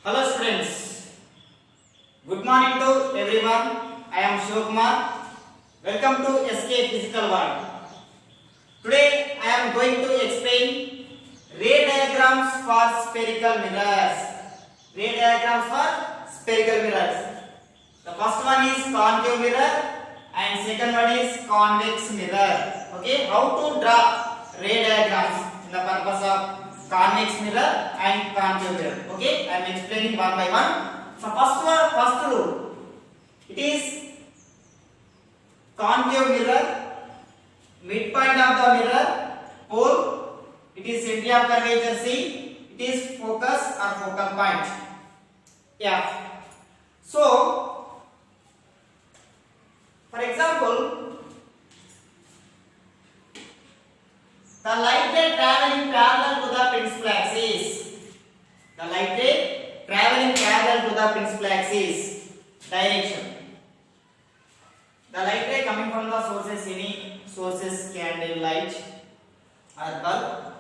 Hello students, good morning to everyone. I am Shivakumar. Welcome to SK Physical World. Today I am going to explain ray diagrams for spherical mirrors. Ray diagrams for spherical mirrors. The first one is concave mirror and second one is convex mirror. Okay, how to draw ray diagrams in the purpose of convex mirror and concave mirror. Okay, I am explaining one by one. So first rule, it is concave mirror, midpoint of the mirror, pole, it is center of curvature C, it is focus or focal point F. So, for example, the light ray traveling parallel to the principal axis. The light ray traveling parallel to the principal axis. Direction. The light ray coming from the sources, any sources, candle, light or bulb.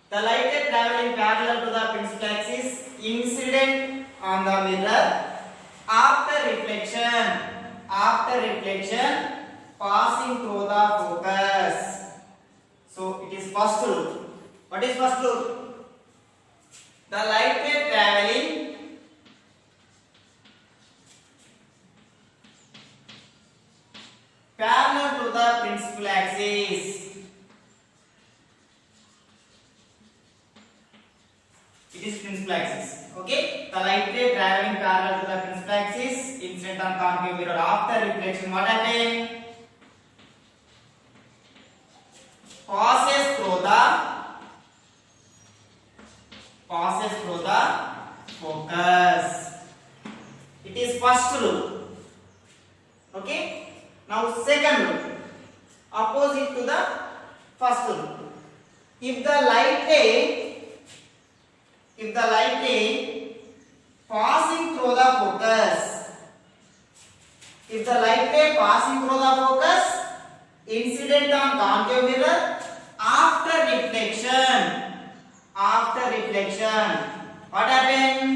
The light ray traveling parallel to the principal axis, incident on the mirror. After reflection, passing through the focus. So it is first rule. What is first rule? The light ray traveling parallel to the principal axis. It is principal axis. Okay. The light ray traveling parallel to the principal axis, incident on concave mirror. After reflection, what happened? Passes through the focus. It is first rule. Okay. Now second rule, opposite to the first rule. If the light ray passing through the focus, incident on concave mirror, after reflection, what happened?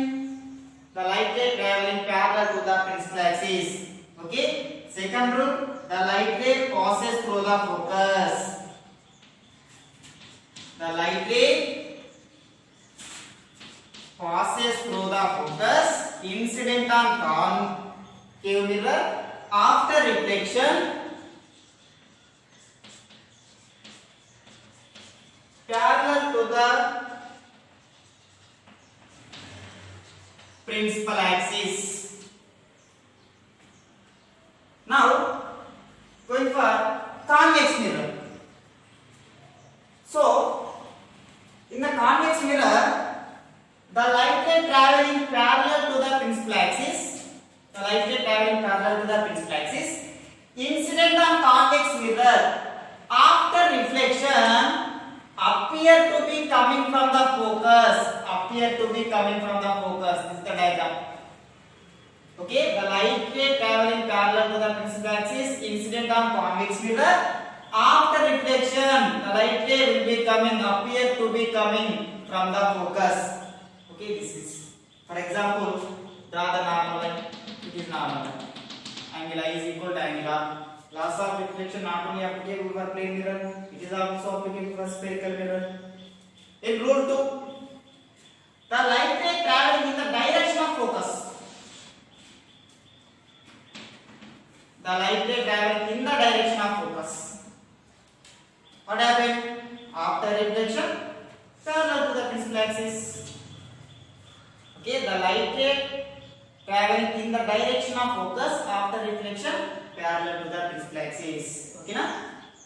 The light ray traveling parallel to the principal axis. Okay. Second rule, the light ray passes through the focus. The light ray passes through the focus, incident on concave mirror, after reflection, parallel to the principal axis. Now, going for convex mirror. So, in the convex mirror, the light ray traveling parallel to the principal axis, incident on convex mirror, after reflection, appear to be coming from the focus. This is the diagram. Okay, the light ray traveling parallel to the principal axis, incident on convex mirror. After reflection, the light ray will be appear to be coming from the focus. Okay, this is, for example, draw the normal line. It is normal line. Angle I is equal to angle R. Laws of reflection not only applicable for plane mirror, it is also applicable for spherical mirror. In rule 2, the light ray traveling in the direction of focus. The light ray traveling in the direction of focus. What happened? After reflection, parallel to the principal axis. Okay, the light ray traveling in the direction of focus, after reflection, parallel to the principal axis. Okay, na?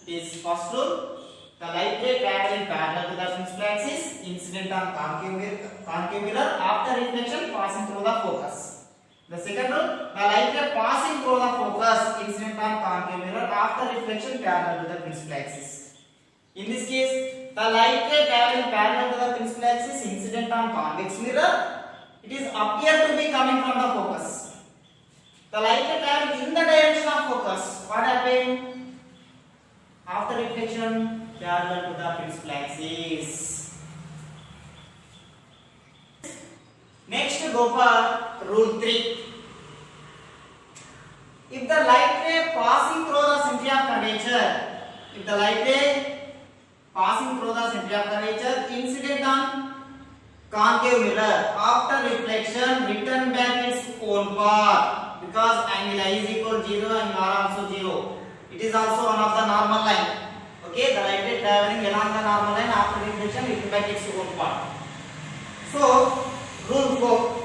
This first rule. The light ray traveling parallel to the principal axis, incident on concave mirror, after reflection, passing through the focus. The second rule, the light ray passing through the focus, incident on concave mirror, after reflection, parallel to the principal axis. In this case, the light ray traveling parallel to the principal axis, incident on convex mirror, it is appear to be coming from the focus. The light ray traveling in the direction of focus, what happened? After reflection, parallel to the principal axis. Next go for rule 3. If the light ray passing through the center of curvature, if the light ray passing through the center of curvature incident on concave mirror after reflection return back its own path, because angle I is equal 0 and R also 0. It is also one of the normal line. Okay, the light ray traveling along the normal line after reflection return back its own path. So rule 4.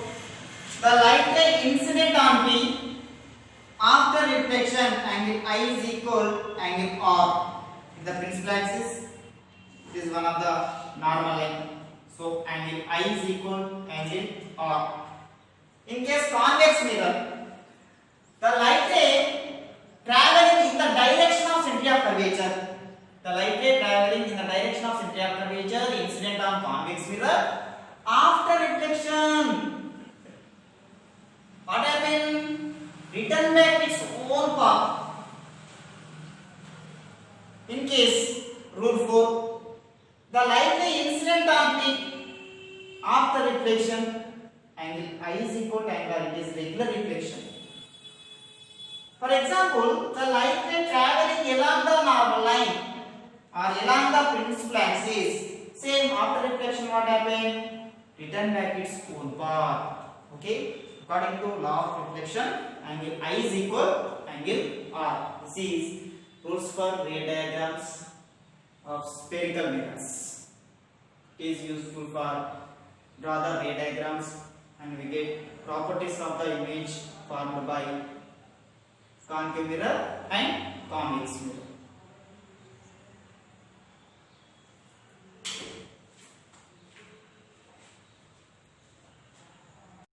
The light ray incident on P after reflection angle I is equal angle R. In the principal axis, it is one of the normal line. So angle I is equal angle R. In case convex mirror, the light ray traveling in the direction of center of curvature. The light ray traveling in the direction of center of curvature incident on convex mirror after reflection. What happened? Return back its own path. In case rule 4, the light ray incident on P after reflection angle I is equal to angle, it is regular reflection. For example, the light ray traveling along the normal line or along the principal axis, same after reflection what happened? Return back its own path. Okay, according to law of reflection, angle I is equal angle R. This is rules for ray diagrams of spherical mirrors. It is useful for draw the ray diagrams and we get properties of the image formed by concave mirror and convex mirror.